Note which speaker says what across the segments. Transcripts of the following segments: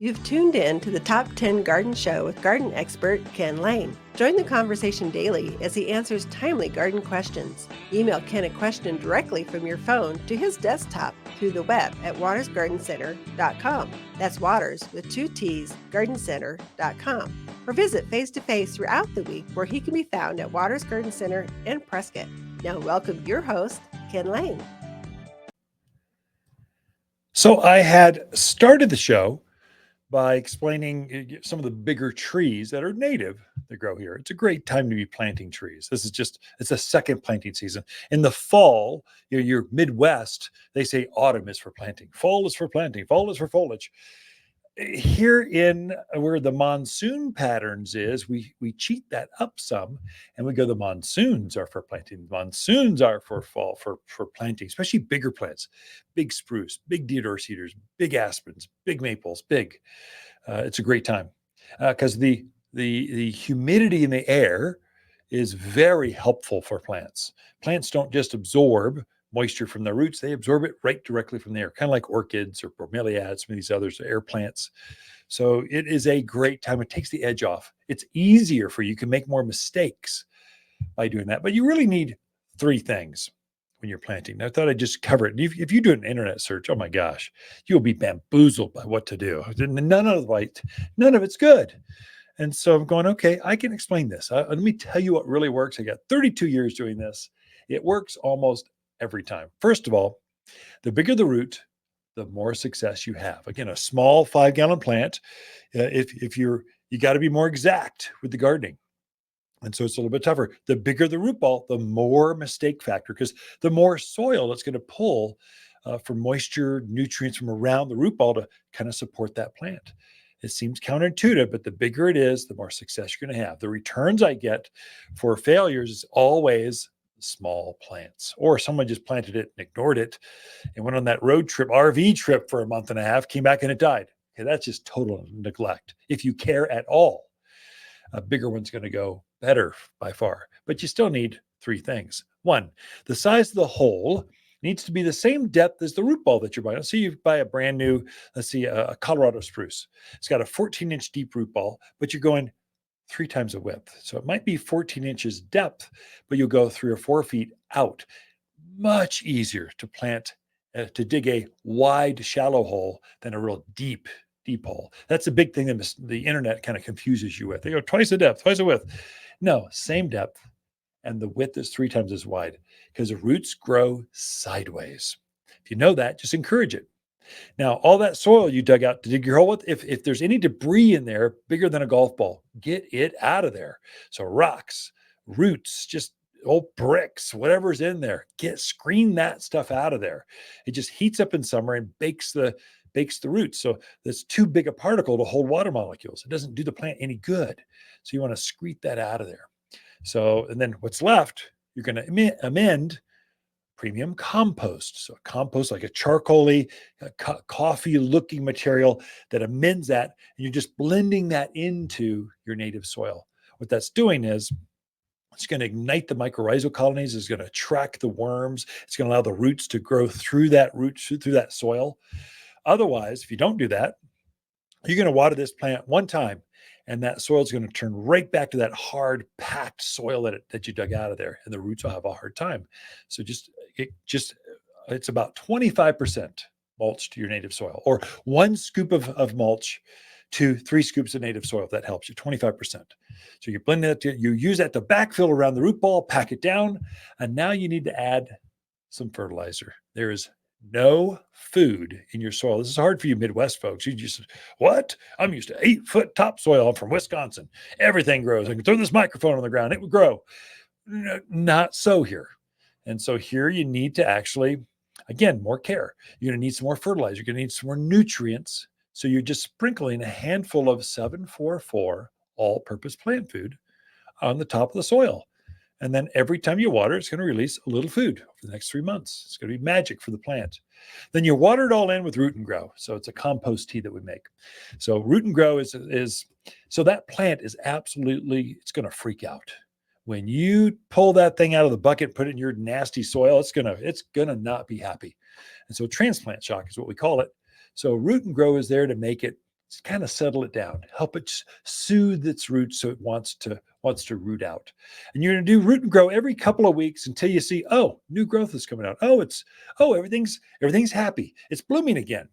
Speaker 1: You've tuned in to the Top 10 Garden Show with garden expert Ken Lain. Join the conversation daily as he answers timely garden questions. Email Ken a question directly from your phone to his desktop through the web at watersgardencenter.com. That's Waters with 2 T's, gardencenter.com. Or visit face-to-face throughout the week where he can be found at Waters Garden Center in Prescott. Now welcome your host, Ken Lain.
Speaker 2: So I had started the show by explaining some of the bigger trees that are native that grow here. It's a great time to be planting trees. It's a second planting season. In the fall, your Midwest, they say autumn is for planting. Fall is for planting. Fall is for foliage. Here in where the monsoon patterns is, we cheat that up some and we go, the monsoons are for planting. The monsoons are for fall, for planting, especially bigger plants, big spruce, big deodar cedars, big aspens, big maples, big. It's a great time because the humidity in the air is very helpful for plants. Plants don't just absorb moisture from the roots, they absorb it right directly from the air, kind of like orchids or bromeliads, some of these others, air plants. So it is a great time. It takes the edge off. It's easier for you. You can make more mistakes by doing that. But you really need three things when you're planting. I thought I'd just cover it. If you do an internet search, oh my gosh, you'll be bamboozled by what to do. None of it's good. And so I'm going, okay, I can explain this. Let me tell you what really works. I got 32 years doing this. It works almost every time. First of all, the bigger the root, the more success you have. Again, a small 5-gallon plant, you got to be more exact with the gardening. And so it's a little bit tougher. The bigger the root ball, the more mistake factor, because the more soil it's going to pull for moisture, nutrients from around the root ball to kind of support that plant. It seems counterintuitive, but the bigger it is, the more success you're going to have. The returns I get for failures is always small plants, or someone just planted it and ignored it and went on that road trip, RV trip for a month and a half, came back and it died. Okay, that's just total neglect. If you care at all, a bigger one's going to go better by far, but you still need three things. One, the size of the hole needs to be the same depth as the root ball that you're buying. So you buy a brand new, let's see, a Colorado spruce. It's got a 14-inch deep root ball, but you're going 3 times the width. So it might be 14 inches depth, but you'll go 3 or 4 feet out. Much easier to plant, to dig a wide, shallow hole than a real deep hole. That's a big thing that the internet kind of confuses you with. They go twice the depth, twice the width. No, same depth. And the width is 3 times as wide because the roots grow sideways. If you know that, just encourage it. Now, all that soil you dug out to dig your hole with, if there's any debris in there bigger than a golf ball, get it out of there. So rocks, roots, just old bricks, whatever's in there, screen that stuff out of there. It just heats up in summer and bakes the roots. So that's too big a particle to hold water molecules. It doesn't do the plant any good. So you want to excrete that out of there. So, and then what's left, you're going to amend premium compost. So compost, like a charcoaly, coffee-looking material that amends that, and you're just blending that into your native soil. What that's doing is it's going to ignite the mycorrhizal colonies. It's going to attract the worms. It's going to allow the roots to grow through that soil. Otherwise, if you don't do that, you're going to water this plant one time, and that soil is going to turn right back to that hard, packed soil that you dug out of there, and the roots will have a hard time. So it's about 25% mulch to your native soil, or 1 scoop of mulch to 3 scoops of native soil. If that helps you, 25%. So you blend that, you use that to backfill around the root ball, pack it down, and now you need to add some fertilizer. There is no food in your soil. This is hard for you Midwest folks. You just, what? I'm used to 8-foot topsoil. I'm from Wisconsin. Everything grows. I can throw this microphone on the ground. It would grow. Not so here. And so here you need to actually, again, more care. You're going to need some more fertilizer. You're going to need some more nutrients. So you're just sprinkling a handful of 744 all-purpose plant food on the top of the soil. And then every time you water, it's going to release a little food for the next 3 months. It's going to be magic for the plant. Then you water it all in with root and grow. So it's a compost tea that we make. So root and grow is so that plant is absolutely, it's going to freak out. When you pull that thing out of the bucket, put it in your nasty soil, it's gonna not be happy. And so transplant shock is what we call it. So root and grow is there to make it kind of settle it down, help it soothe its roots so it wants to root out. And you're going to do root and grow every couple of weeks until you see, oh, new growth is coming out. Everything's happy. It's blooming again.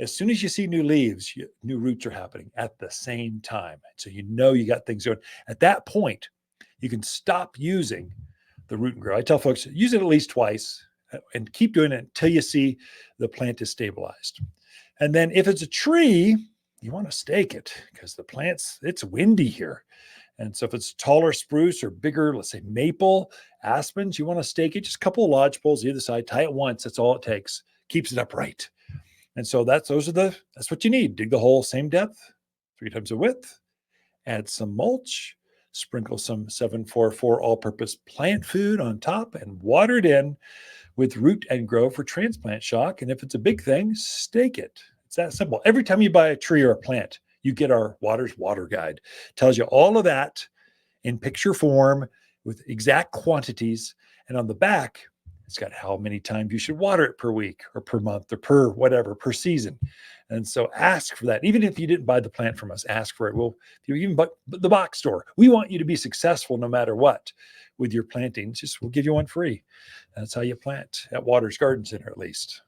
Speaker 2: As soon as you see new leaves, new roots are happening at the same time. So you know you got things going. At that point, you can stop using the root and grow. I tell folks, use it at least twice and keep doing it until you see the plant is stabilized. And then if it's a tree, you want to stake it because it's windy here. And so if it's taller spruce or bigger, let's say maple, aspens, you want to stake it. Just a couple of lodge poles either side, tie it once. That's all it takes. Keeps it upright. And so that's what you need. Dig the hole, same depth, 3 times the width. Add some mulch, sprinkle some 744 all-purpose plant food on top, and water it in with root and grow for transplant shock. And if it's a big thing, stake it. It's that simple. Every time you buy a tree or a plant, you get our Water's Water Guide. It tells you all of that in picture form with exact quantities. And on the back, it's got how many times you should water it per week or per month or per season. And so ask for that. Even if you didn't buy the plant from us, ask for it. If you even buy the box store, we want you to be successful no matter what with your plantings. We'll give you one free. That's how you plant at Waters Garden Center, at least.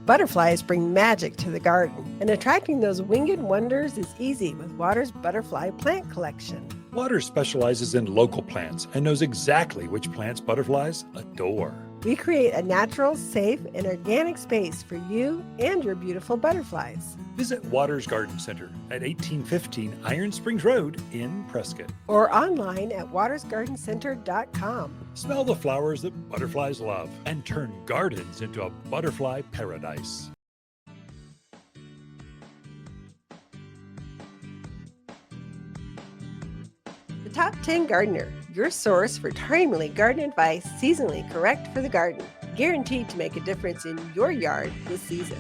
Speaker 1: Butterflies bring magic to the garden, and attracting those winged wonders is easy with Waters' Butterfly Plant Collection.
Speaker 2: Waters specializes in local plants and knows exactly which plants butterflies adore.
Speaker 1: We create a natural, safe, and organic space for you and your beautiful butterflies.
Speaker 2: Visit Waters Garden Center at 1815 Iron Springs Road in Prescott.
Speaker 1: Or online at watersgardencenter.com.
Speaker 2: Smell the flowers that butterflies love and turn gardens into a butterfly paradise.
Speaker 1: The Top 10 Gardener, your source for timely garden advice seasonally correct for the garden, guaranteed to make a difference in your yard this season.